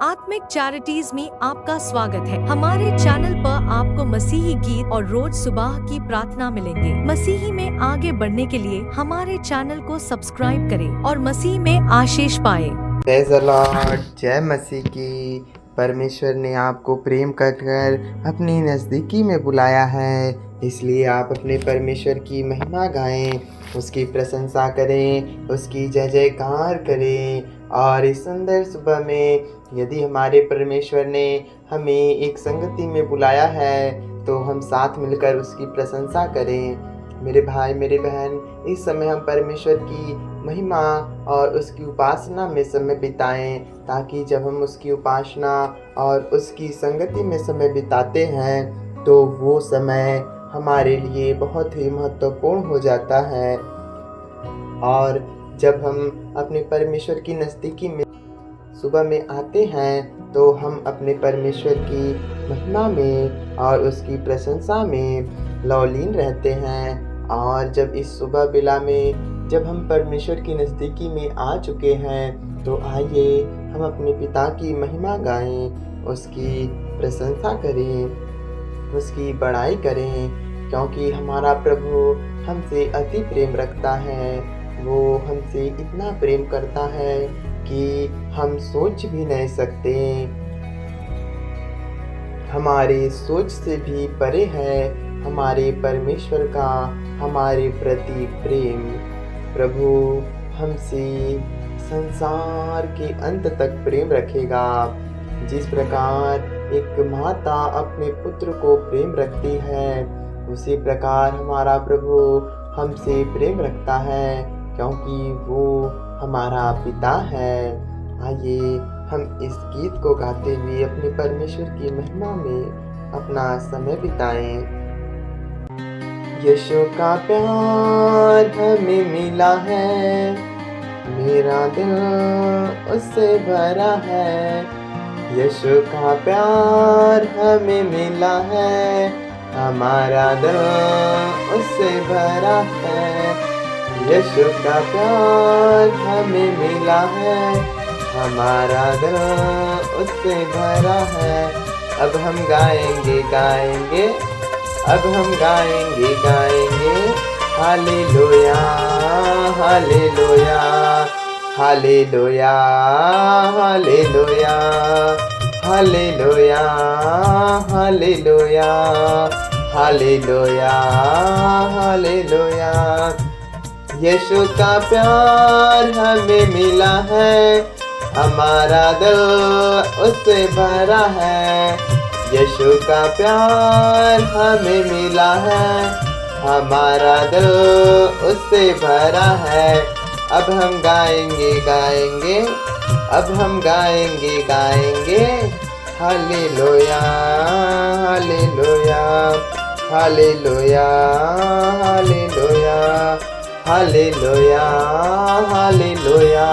आत्मिक चैरिटीज में आपका स्वागत है। हमारे चैनल पर आपको मसीही गीत और रोज सुबह की प्रार्थना मिलेंगे। मसीही में आगे बढ़ने के लिए हमारे चैनल को सब्सक्राइब करें और मसीह में आशीष पाए। Praise the Lord. जय मसीह की। परमेश्वर ने आपको प्रेम कर अपनी नज़दीकी में बुलाया है, इसलिए आप अपने परमेश्वर की महिमा गाएं, उसकी प्रशंसा करें, उसकी जय जयकार करें। और इस सुंदर सुबह में यदि हमारे परमेश्वर ने हमें एक संगति में बुलाया है तो हम साथ मिलकर उसकी प्रशंसा करें। मेरे भाई मेरे बहन, इस समय हम परमेश्वर की महिमा और उसकी उपासना में समय बिताएं, ताकि जब हम उसकी उपासना और उसकी संगति में समय बिताते हैं तो वो समय हमारे लिए बहुत ही महत्वपूर्ण हो जाता है। और जब हम अपने परमेश्वर की नज़दीकी में सुबह में आते हैं तो हम अपने परमेश्वर की महिमा में और उसकी प्रशंसा में लौलीन रहते हैं। और जब इस सुबह बेला में जब हम परमेश्वर की नज़दीकी में आ चुके हैं तो आइए हम अपने पिता की महिमा गाएं, उसकी प्रशंसा करें, उसकी बड़ाई करें, क्योंकि हमारा प्रभु हमसे अति प्रेम रखता है। वो हमसे इतना प्रेम करता है कि हम सोच भी नहीं सकते। हमारे सोच से भी परे है हमारे परमेश्वर का हमारे प्रति प्रेम। प्रभु हमसे संसार के अंत तक प्रेम रखेगा। जिस प्रकार एक माता अपने पुत्र को प्रेम रखती है, उसी प्रकार हमारा प्रभु हमसे प्रेम रखता है, क्योंकि वो हमारा पिता है। आइए हम इस गीत को गाते हुए अपने परमेश्वर की महिमा में अपना समय बिताएं। यीशु का प्यार हमें मिला है, मेरा दिल उससे भरा है। यीशु का प्यार हमें मिला है, हमारा दिल उससे भरा है। यीशु का प्यार हमें मिला है, हमारा दिल उससे भरा है। अब हम गाएंगे गाएंगे, अब हम गाएंगे गाएंगे, हालेलुया हालेलुया हालेलुया हालेलुया हालेलुया हालेलुया हालेलुया हालेलुया। यीशु का प्यार हमें मिला है, हमारा दिल उससे भरा है। यीशु का प्यार हमें मिला है, हमारा दिल उससे भरा है। अब हम गाएंगे गाएंगे, अब हम गाएंगे गाएंगे, हालेलुया हालेलुया हालेलुया हालेलुया हालेलुया हालेलुया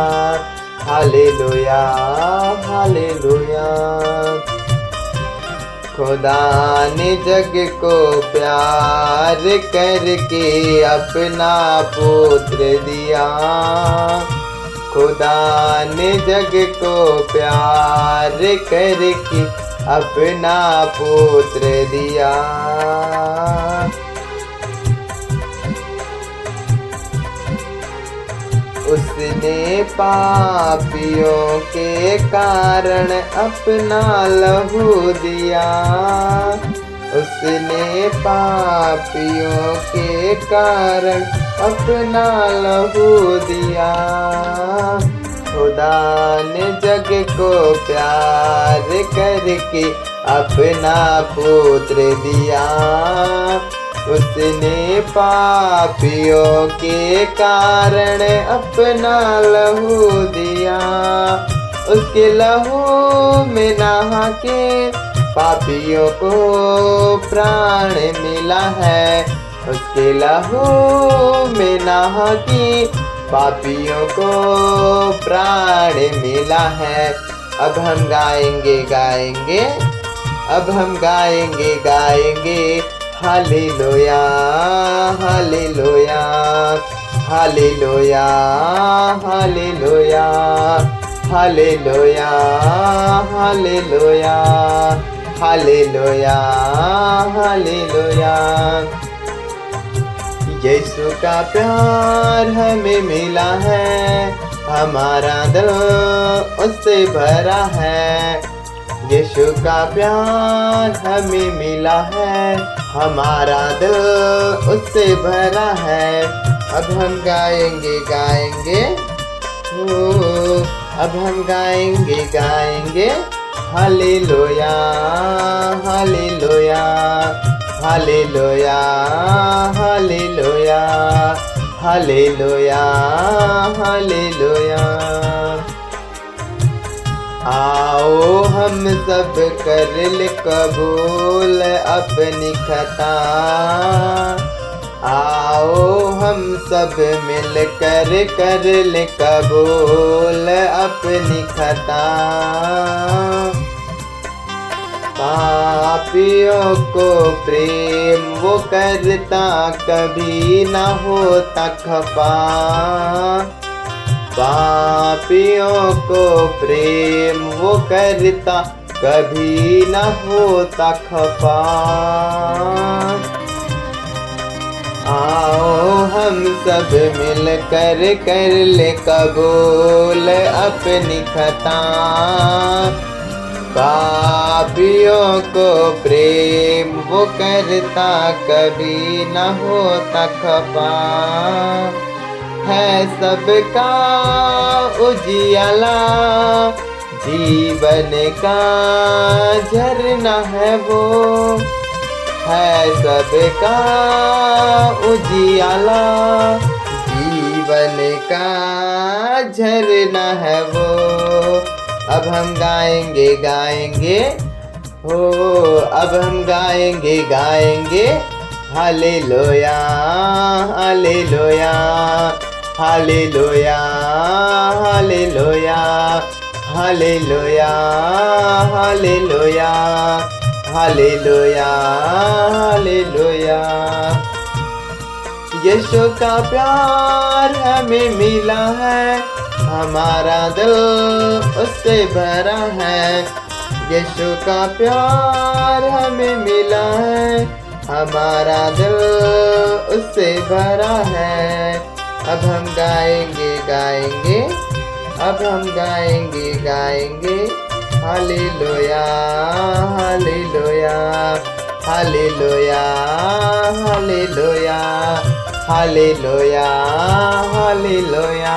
हालेलुया हालेलुया। खुदा ने जग को प्यार करके अपना पुत्र दिया। खुदा ने जग को प्यार करके अपना पुत्र दिया। उसने पापियों के कारण अपना लहू दिया। उसने पापियों के कारण अपना लहू दिया। खुदा ने जग को प्यार करके अपना पुत्र दिया। उसने पापियों के कारण अपना लहू दिया। उसके लहू में नहा के पापियों को प्राण मिला है। उसके लहू में नहा के पापियों को प्राण मिला है। अब हम गाएंगे गाएंगे, अब हम गाएंगे गाएंगे, हालेलुया हालेलुया हालेलुया हालेलुया हालेलुया हालेलुया, हालेलुया, हालेलुया। यीशु का प्यार हमें मिला है, हमारा दिल उससे भरा है। यीशु का प्यार हमें मिला है, हमारा दिल उससे भरा है। अब हम गाएंगे गाएंगे, अब हम गाएंगे गाएंगे, हालेलुया, हालेलुया, हालेलुया, हालेलुया, हालेलुया, हालेलुया। आओ हम सब कर ले कबूल अपनी खता, आओ हम सब मिल कर ले कबूल अपनी खता। पापियों को प्रेम वो करता कभी न होता खफा, पापियों को प्रेम वो करता कभी न होता खफा। आओ हम सब मिल कर ले कबूल अपनी खता, पापियों को प्रेम वो करता कभी न होता खफा। है सबका उजियाला, जीवन का झरना है वो, है सबका उजियाला, जीवन का झरना है वो। अब हम गाएंगे गाएंगे, हो अब हम गाएंगे गाएंगे, हालेलुया, हालेलुया, हालेलुया, हालेलुया, हालेलुया, हालेलुया, हालेलुया, हालेलुया। यीशु का प्यार हमें मिला है, हमारा दिल उससे भरा है। यीशु का प्यार हमें मिला है, हमारा दिल उससे भरा है। अब हम गाएंगे गाएंगे, अब हम गाएंगे गाएंगे, हालेलुया, हालेलुया, हालेलुया, हालेलुया, हालेलुया, हालेलुया।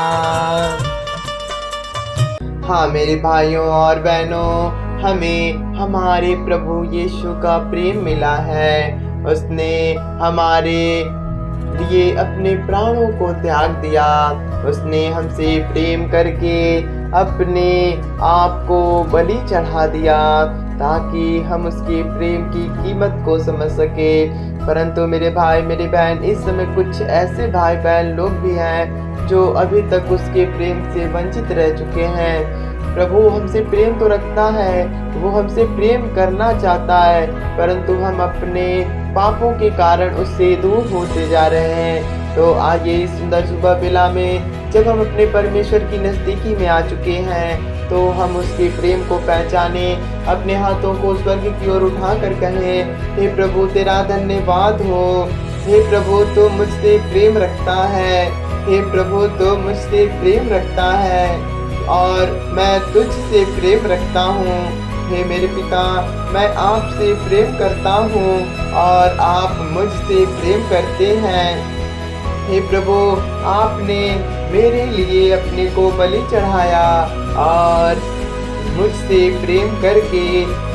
हाँ मेरे भाइयों और बहनों, हमें हमारे प्रभु यीशु का प्रेम मिला है। उसने हमारे लिए अपने प्राणों को त्याग दिया। उसने हमसे प्रेम करके अपने आप को बलि चढ़ा दिया ताकि हम उसके प्रेम की कीमत को समझ सके। परंतु मेरे भाई मेरी बहन, इस समय कुछ ऐसे भाई बहन लोग भी हैं जो अभी तक उसके प्रेम से वंचित रह चुके हैं। प्रभु हमसे प्रेम तो रखता है, वो हमसे प्रेम करना चाहता है, परंतु हम अपने पापों के कारण उससे दूर होते जा रहे हैं। तो आइए इस सुंदर सुबह बेला में जब हम अपने परमेश्वर की नज़दीकी में आ चुके हैं तो हम उसके प्रेम को पहचाने, अपने हाथों को स्वर्ग की ओर उठा कर कहें, हे प्रभु तेरा धन्यवाद हो। हे प्रभु तो मुझसे प्रेम रखता है, हे प्रभु तो मुझसे प्रेम रखता है और मैं तुझसे प्रेम रखता हूँ। हे मेरे पिता, मैं आपसे प्रेम करता हूँ और आप मुझसे प्रेम करते हैं। हे प्रभु, आपने मेरे लिए अपने को बलि चढ़ाया और मुझसे प्रेम करके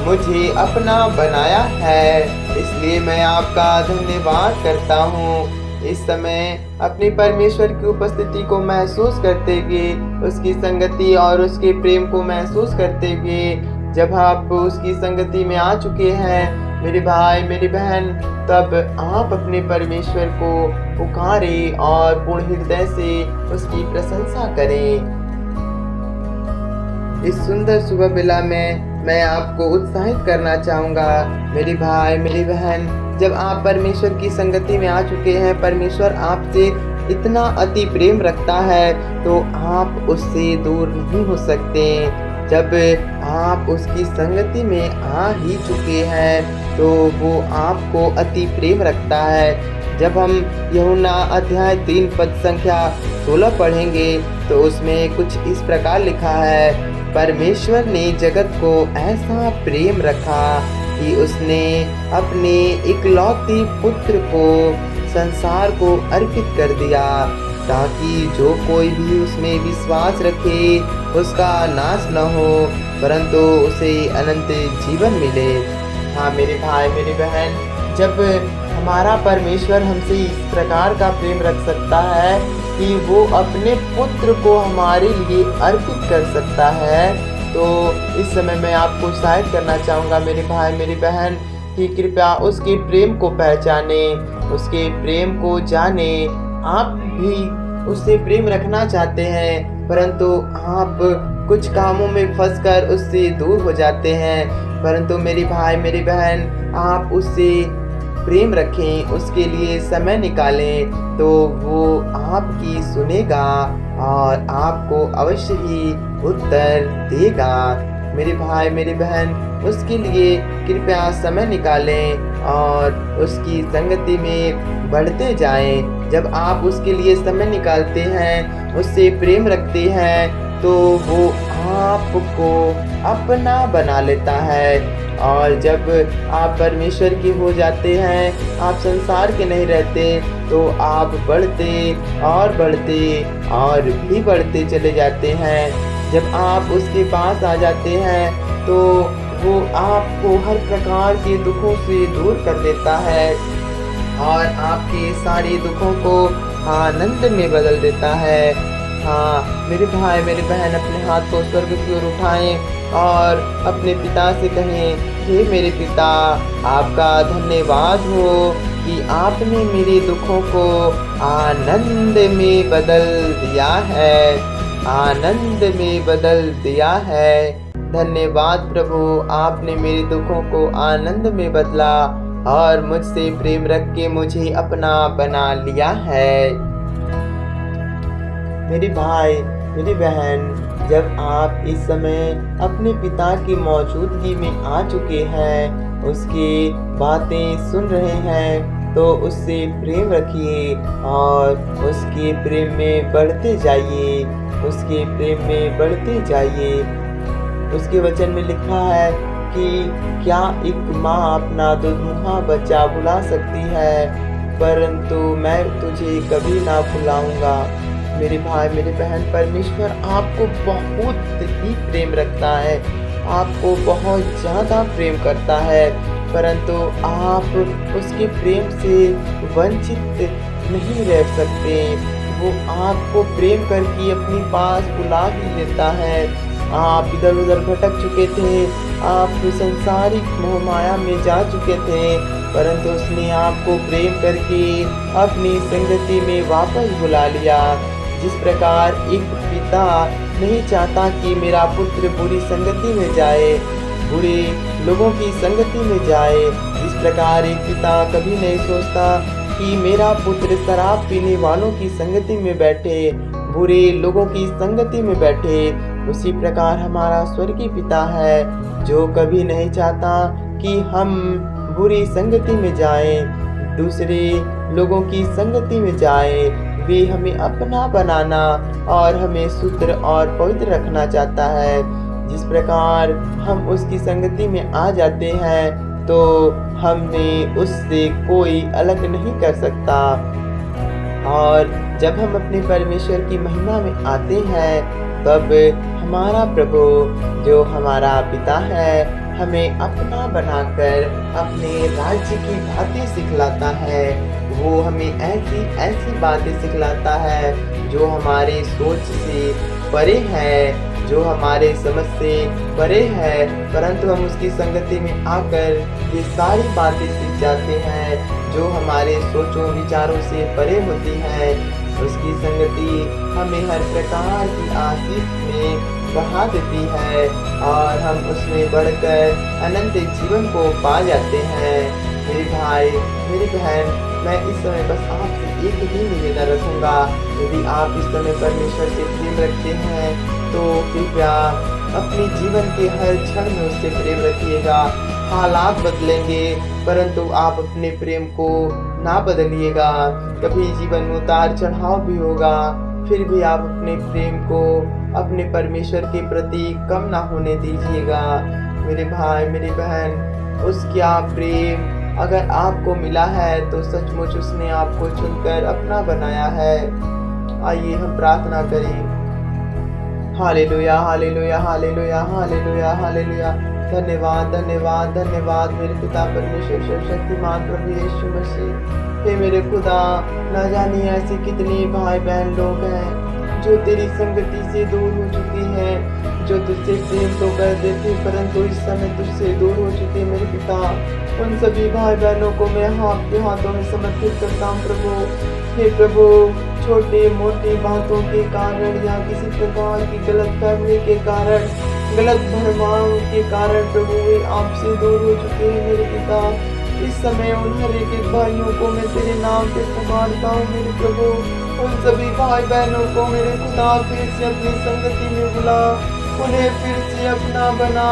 मुझे अपना बनाया है, इसलिए मैं आपका धन्यवाद करता हूँ। इस समय अपने परमेश्वर की उपस्थिति को महसूस करते हुए, उसकी संगति और उसके प्रेम को महसूस करते हुए, जब आप उसकी संगति में आ चुके हैं मेरे भाई मेरी बहन, तब आप अपने परमेश्वर को पुकारें और पूर्ण हृदय से उसकी प्रशंसा करें। इस सुंदर सुबह बेला में मैं आपको उत्साहित करना चाहूँगा मेरे भाई मेरी बहन, जब आप परमेश्वर की संगति में आ चुके हैं, परमेश्वर आपसे इतना अति प्रेम रखता है तो आप उससे दूर नहीं हो सकते। जब आप उसकी संगति में आ ही चुके हैं तो वो आपको अति प्रेम रखता है। जब हम यूहन्ना अध्याय 3 पद संख्या 16 पढ़ेंगे तो उसमें कुछ इस प्रकार लिखा है, परमेश्वर ने जगत को ऐसा प्रेम रखा कि उसने अपने इकलौते पुत्र को संसार को अर्पित कर दिया, ताकि जो कोई भी उसमें विश्वास रखे उसका नाश न हो परंतु उसे अनंत जीवन मिले। हाँ मेरे भाई मेरी बहन, जब हमारा परमेश्वर हमसे इस प्रकार का प्रेम रख सकता है कि वो अपने पुत्र को हमारे लिए अर्पित कर सकता है, तो इस समय मैं आपको उत्साहित करना चाहूँगा मेरे भाई मेरी बहन कि कृपया उसके प्रेम को पहचाने, उसके प्रेम को जाने। आप भी उससे प्रेम रखना चाहते हैं परंतु आप कुछ कामों में फंसकर उससे दूर हो जाते हैं, परंतु मेरी भाई मेरी बहन आप उससे प्रेम रखें, उसके लिए समय निकालें तो वो आपकी सुनेगा और आपको अवश्य ही उत्तर देगा। मेरे भाई मेरी बहन उसके लिए कृपया समय निकालें और उसकी संगति में बढ़ते जाएं। जब आप उसके लिए समय निकालते हैं, उससे प्रेम रखते हैं तो वो आपको अपना बना लेता है। और जब आप परमेश्वर के हो जाते हैं, आप संसार के नहीं रहते, तो आप बढ़ते और भी बढ़ते चले जाते हैं। जब आप उसके पास आ जाते हैं तो वो आपको हर प्रकार के दुखों से दूर कर देता है और आपके सारे दुखों को आनंद में बदल देता है। हाँ मेरे भाई मेरी बहन अपने हाथ को स्वर्ग की ओर उठाएं और अपने पिता से कहें, हे मेरे पिता, आपका धन्यवाद हो कि आपने मेरे दुखों को आनंद में बदल दिया है, आनंद में बदल दिया है। धन्यवाद प्रभु, आपने मेरे दुखों को आनंद में बदला और मुझसे प्रेम रख के मुझे अपना बना लिया है। मेरे भाई मेरी बहन, जब आप इस समय अपने पिता की मौजूदगी में आ चुके हैं, उसकी बातें सुन रहे हैं, तो उससे प्रेम रखिए और उसके प्रेम में बढ़ते जाइए, उसके प्रेम में बढ़ते जाइए। उसके वचन में लिखा है कि क्या एक माँ अपना दुधमुहा बच्चा भुला सकती है, परंतु मैं तुझे कभी ना भुलाऊंगा। मेरे भाई मेरी बहन, परमेश्वर आपको बहुत ही प्रेम रखता है, आपको बहुत ज़्यादा प्रेम करता है, परंतु आप उसके प्रेम से वंचित नहीं रह सकते। वो आपको प्रेम करके अपने पास बुला ही लेता है। आप इधर उधर भटक चुके थे, आप संसारिक मोह माया में जा चुके थे, परंतु उसने आपको प्रेम करके अपनी संगति में वापस बुला लिया। जिस प्रकार एक पिता नहीं चाहता कि मेरा पुत्र बुरी संगति में जाए, बुरे लोगों की संगति में जाए, इस प्रकार एक पिता कभी नहीं सोचता कि मेरा पुत्र शराब पीने वालों की संगति में बैठे, बुरे लोगों की संगति में बैठे। उसी प्रकार हमारा स्वर्गीय पिता है जो कभी नहीं चाहता कि हम बुरी संगति में जाएं, दूसरे लोगों की संगति में जाएं। वे हमें अपना बनाना और हमें शुद्ध और पवित्र रखना चाहता है। जिस प्रकार हम उसकी संगति में आ जाते हैं तो हमें उससे कोई अलग नहीं कर सकता। और जब हम अपने परमेश्वर की महिमा में आते हैं तब हमारा प्रभु जो हमारा पिता है हमें अपना बनाकर अपने राज्य की बातें सिखलाता है। वो हमें ऐसी ऐसी बातें सिखलाता है जो हमारे सोच से परे है, जो हमारे समझ से परे है, परंतु हम उसकी संगति में आकर ये सारी बातें सीख जाते हैं जो हमारे सोचों विचारों से परे होती हैं। उसकी संगति हमें हर प्रकार की आशीष में बढ़ा देती है और हम उसमें बढ़कर अनंत जीवन को पा जाते हैं। मेरे भाई मेरी बहन, मैं इस समय बस आपसे एक ही निवेदन रखूंगा, यदि आप इस समय परमेश्वर से प्रेम रखते हैं तो कृपया अपने जीवन के हर क्षण में उससे प्रेम रखिएगा। हालात बदलेंगे परंतु आप अपने प्रेम को ना बदलिएगा। कभी जीवन में उतार चढ़ाव भी होगा, फिर भी आप अपने प्रेम को अपने परमेश्वर के प्रति कम ना होने दीजिएगा। मेरे भाई मेरी बहन, उसका प्रेम अगर आपको मिला है तो सचमुच उसने आपको चुनकर अपना बनाया है। आइए हम प्रार्थना करें। हालेलुया हालेलुया हालेलुया हालेलुया हालेलुया। धन्यवाद धन्यवाद धन्यवाद मेरे पिता परमेश्वर सर्वशक्तिमान प्रभु यीशु मसीह। हे मेरे खुदा, ना जानिए ऐसे कितने भाई बहन लोग हैं जो तेरी संगति से दूर हो चुकी हैं, जो तुझसे प्रेम तो करते थे परंतु इस समय तुझसे दूर हो चुके। मेरे पिता, उन सभी भाई बहनों को मैं आपके हाथों में समर्पित करता हूँ प्रभु। हे प्रभु, छोटे मोटे बातों के कारण या किसी प्रकार की गलत फहमी के कारण, गलत भरमाओं के कारण प्रभु वे आपसे दूर हो चुके हैं। मेरे पिता, इस समय उन हर एक भाइयों को मैं तेरे नाम पे पुकारता हूँ। मेरे प्रभु, उन सभी भाई बहनों को मेरे खुदा फिर से अपनी संगति में बुला, उन्हें फिर से अपना बना,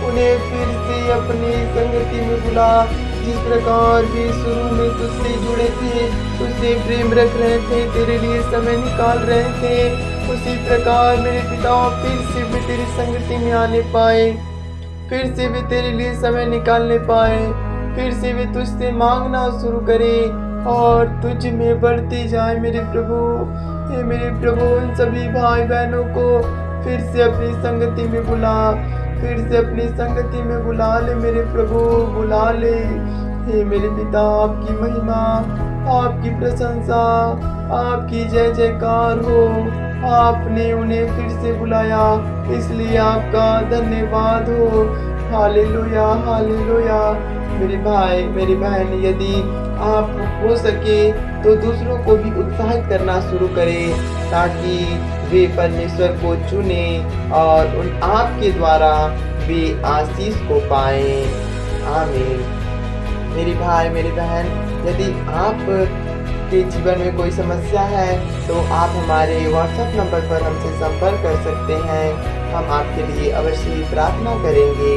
उन्हें फिर से अपनी संगति में बुला। जिस प्रकार वे शुरू में तुझसे जुड़े थे, तुझसे प्रेम रख रहे थे, तेरे लिए समय निकाल रहे थे, उसी प्रकार मेरे पिता फिर से वे तेरी संगति में आने पाए, फिर से वे तेरे लिए समय निकालने पाए, फिर से वे तुझसे मांगना शुरू करें और तुझ में बढ़ते जाए। मेरे प्रभु, हे मेरे प्रभु, उन सभी भाई बहनों को फिर से अपनी संगति में बुला, फिर से अपनी संगति में बुला ले मेरे प्रभु, बुला ले। हे मेरे पिता, आपकी महिमा, आपकी प्रशंसा, आपकी जय जयकार हो। आपने उन्हें फिर से बुलाया, इसलिए आपका धन्यवाद हो। Hallelujah hallelujah. मेरे भाई मेरी बहन, यदि आप हो सके तो दूसरों को भी उत्साहित करना शुरू करें ताकि वे परमेश्वर को चुने और उन आपके द्वारा वे आशीष को पाएं। आमीन। मेरी भाई मेरी बहन, यदि आप के जीवन में कोई समस्या है तो आप हमारे व्हाट्सएप नंबर पर हमसे संपर्क कर सकते हैं। हम आपके लिए अवश्य प्रार्थना करेंगे।